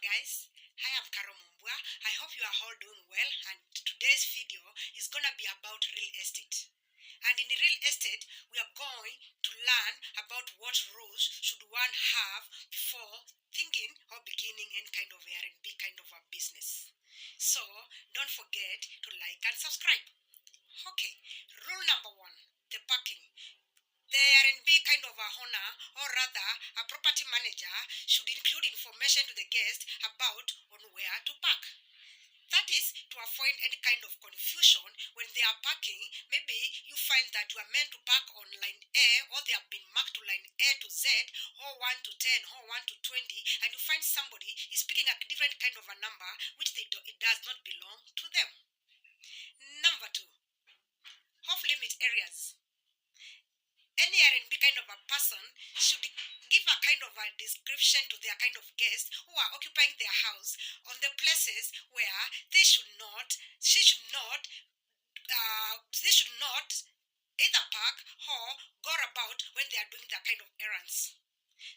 guys, hi, I'm Carole Mumbua. I hope you are all doing well, and today's video is gonna be about real estate. And in real estate, we are going to learn about what rules should one have before thinking or beginning any kind of R&B kind of a business. So don't forget to like and subscribe. Okay, rule number one, the parking. The R&B kind of a owner, or rather a property manager, should include information to the guest about on where to park. That is to avoid any kind of confusion when they are parking. Maybe you find that you are meant to park on line A, or they have been marked to line A to Z, or 1 to 10, or 1 to 20, and you find somebody is picking a different kind of a number which it does not belong to them. Number two, off-limit areas. Any R&B kind of a person should give a kind of a description to their kind of guests who are occupying their house on the places where they should not either park or go about when they are doing their kind of errands.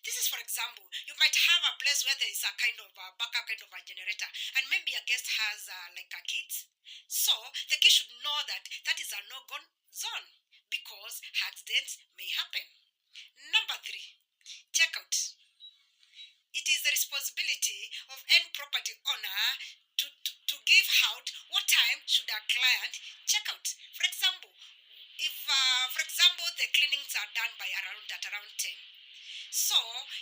This is, for example, you might have a place where there is a kind of a backup kind of a generator, and maybe a guest has like a kids. So the kid should know that that is a no-go zone because accidents may happen. Number three, checkout. It is the responsibility of any property owner to give out what time should a client check out. For example, if the cleanings are done by around 10. So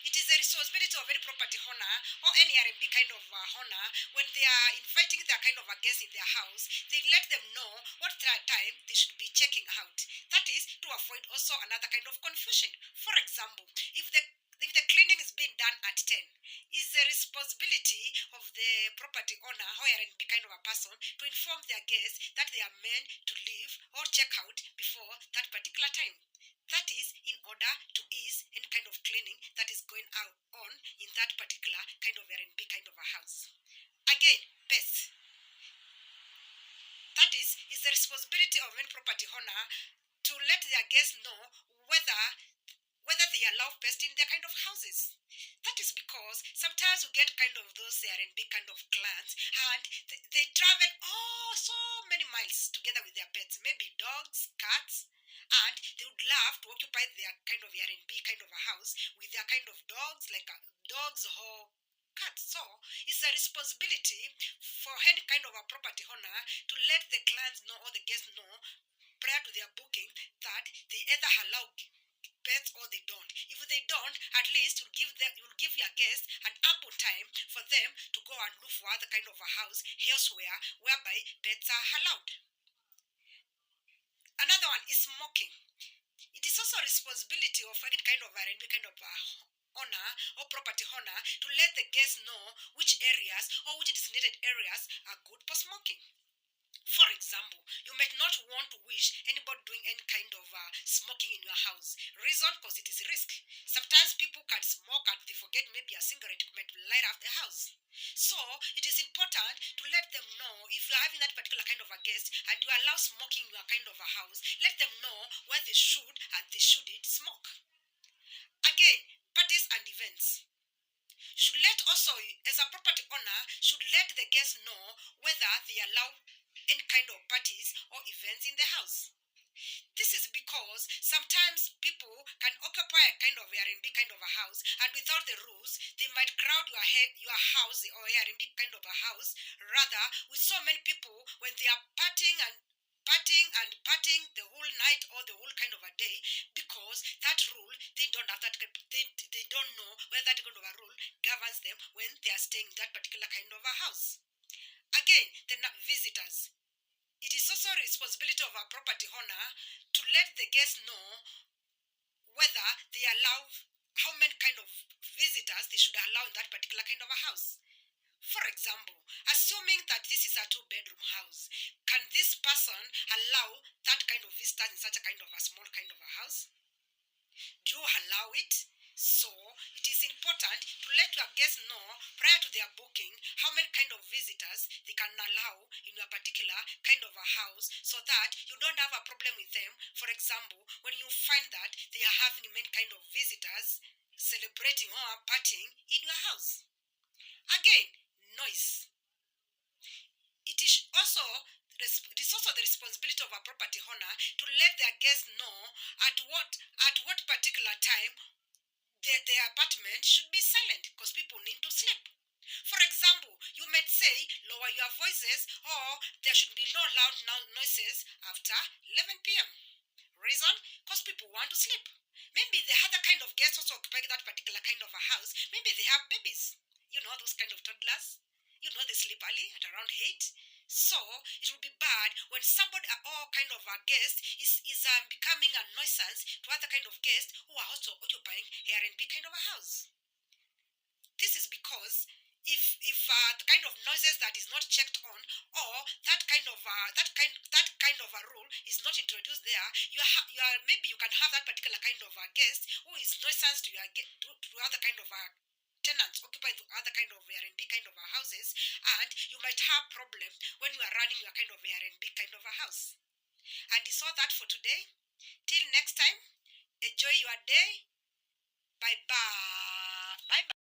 it is the responsibility of any property owner or any R&B kind of owner, when they are inviting their kind of a guest in their house, they let them know what time they should be checking out. That is to avoid also another kind of confusion. For example, if the cleaning is being done at 10, is the responsibility of the property owner or R&B kind of a person to inform their guests that they are meant to leave or check out before that particular time. That is in order to ease any kind of cleaning that is going on in that particular kind of R&B kind of a house. Again, pests. That is the responsibility of any property owner to let their guests know whether they allow pests in their kind of houses. That is because sometimes we get kind of those R&B kind of clients, and they travel so many miles together with their pets, maybe dogs, cats, and they would love to occupy their kind of R&B kind of a house with their kind of dogs, like dogs or cats. So it's a responsibility for any kind of a property owner to let the clients know or the guests know prior to their booking that they either allow pets or they don't. If they don't, at least you'll give your guests an ample time for them to go and look for other kind of a house elsewhere whereby pets are allowed. Another one is smoking. It is also a responsibility of any kind of R&B kind of owner or property owner to let the guests know which areas or which designated areas are good for smoking. For example, you might not want to wish anybody doing any kind of smoking in your house. Reason, because it is a risk. Sometimes people can smoke and they forget maybe a cigarette might light up the house. So it is important to let them know if you are having that particular kind of a guest and you allow smoking in your kind of a house, let them know where they should and they shouldn't smoke. Again, parties and events. You should let also, as a property owner, should let the guests know whether they allow any kind of parties or events in the house. This is because sometimes people can occupy a kind of R&B kind of a house, and without the rules, they might crowd your house or R&B kind of a house, rather with so many people when they are partying the whole night or the whole kind of a day, because that rule, they don't have that, they don't know whether that kind of a rule governs them when they are staying in that particular kind of a house. Again, the visitors. It is also a responsibility of a property owner to let the guests know whether they allow, how many kind of visitors they should allow in that particular kind of a house. For example, assuming that this is a 2-bedroom house, can this person allow that kind of visitors in such a kind of a small kind of a house? Do you allow it? So it is important to let your guests know prior to their booking how many kind of visitors they can allow in your particular kind of a house, so that you don't have a problem with them. For example, when you find that they are having many kind of visitors celebrating or partying in your house. Again, noise. It is also the responsibility of a property owner to let their guests know at what particular time their apartment should be silent because people need to sleep. For example, you might say lower your voices or there should be no loud noises after 11 p.m. Reason? Because people want to sleep. Maybe the other kind of guests also occupy that particular kind of a house. Maybe they have babies. You know, those kind of toddlers. You know, they sleep early at around 8. So, it will be bad when somebody, or kind of a guest, is becoming a nuisance to other kind of guests who are also occupying Airbnb kind of a house. This is because if the kind of noises that is not checked on, or that kind of a rule is not introduced there, maybe you can have that particular kind of a guest who is nuisance to other kind of tenants occupying the other kind of Airbnb kind of houses, and you might have problems when you are running your kind of Airbnb kind of a house. And it's all that for today. Till next time, enjoy your day. Bye bye. Bye bye.